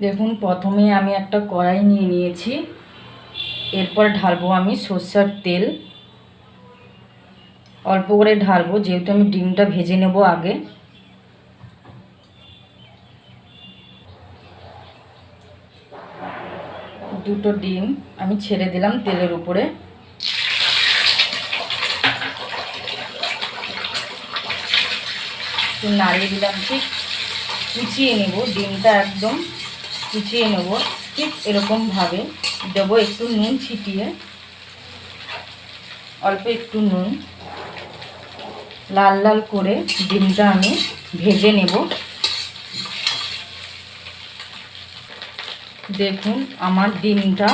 দেখুন প্রথমে আমি একটা কড়াই নিয়ে নিয়েছি, এরপর ঢালবো আমি সরষের তেল। অল্প করে ঢালবো যেহেতু আমি ডিমটা ভেজে নেব আগে। দুটো ডিম আমি ছেড়ে দিলাম তেলের উপরে। নাড়িয়ে দিলাম, ঠিক কুচিয়ে নেব ডিমটা, একদম কুচিয়ে নেব ঠিক এরকমভাবে। দেবো একটু নুন ছিটিয়ে, অল্প একটু নুন। লাল লাল করে ডিমটা আমি ভেজে নেব। দেখুন আমার ডিমটা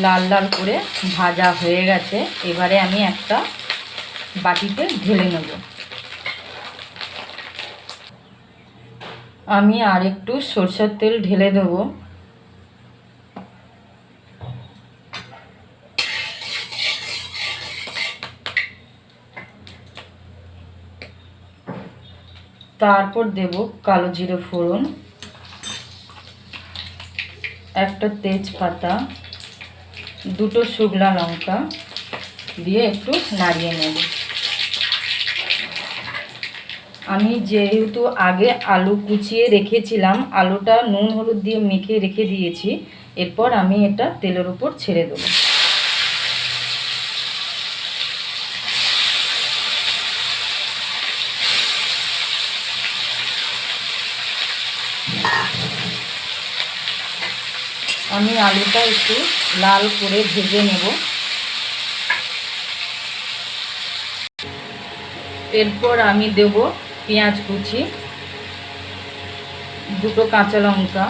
লাল লাল করে ভাজা হয়ে গেছে। এবারে আমি একটা বাটিতে ঢেলে নেব। আমি আর একটু সরষের তেল ঢেলে দেব। তারপর দেব কালো জিরে ফোড়ন, একটা তেজপাতা, দুটো শুকনো লঙ্কা দিয়ে একটু নাড়িয়ে নেব। আমি যেহেতু আগে আলু কুচিয়ে রেখেছিলাম, আলুটা নুন হলুদ দিয়ে মেখে রেখে দিয়েছি। এরপর আমি এটা তেলের উপর ছেড়ে দেবো। আমি আলুটা একটু লাল করে ভেজে নেব। এরপর আমি দেব পেঁয়াজ কুচি, দুটো কাঁচা লঙ্কা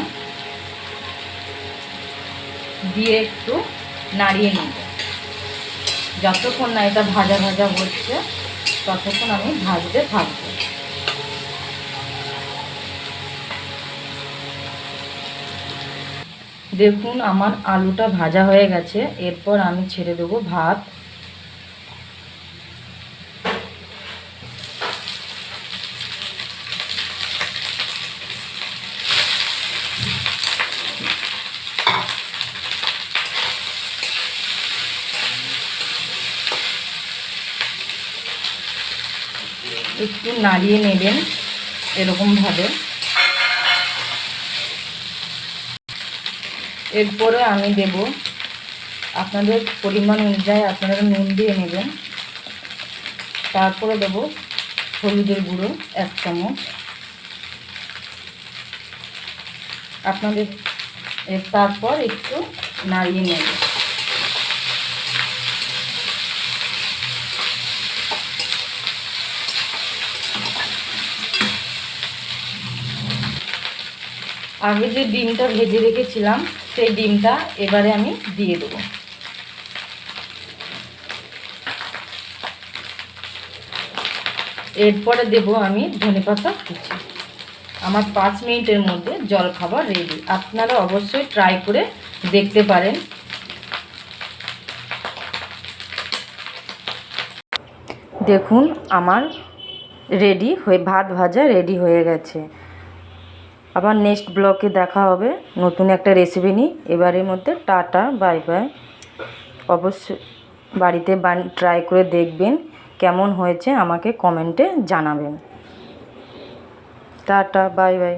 দিয়ে একটু নাড়িয়ে নেব। যতক্ষণ না এটা ভাজা ভাজা হচ্ছে ততক্ষণ আমি ভাজতে থাকবো। দেখুন আমার আলুটা ভাজা হয়ে গেছে। এরপর আমি ছেড়ে দেবো ভাত। একটু নাড়িয়ে নেবেন এরকমভাবে। এরপরে আমি দেব, আপনাদের পরিমাণ অনুযায়ী আপনারা নুন দিয়ে নেবেন। তারপরে দেব হলুদের গুঁড়ো 1 চামচ। আপনাদের তারপর একটু নাড়িয়ে নেব। আগে যে ডিমটা ভেজে রেখেছিলাম সেই ডিমটা এবারে আমি দিয়ে দেবো। এরপরে দেব আমি ধনেপাতা কুচি। আমার 5 মিনিটের মধ্যে জলখাবার রেডি। আপনারা অবশ্যই ট্রাই করে দেখতে পারেন। দেখুন আমার ভাত ভাজা রেডি হয়ে গেছে। আবার নেক্সট ব্লগে দেখা হবে নতুন একটা রেসিপি নিয়ে। এবারের মধ্যে টাটা, বাই বাই। অবশ্যই বাড়িতে ট্রাই করে দেখবেন, কেমন হয়েছে আমাকে কমেন্টে জানাবেন। Tata, bye bye.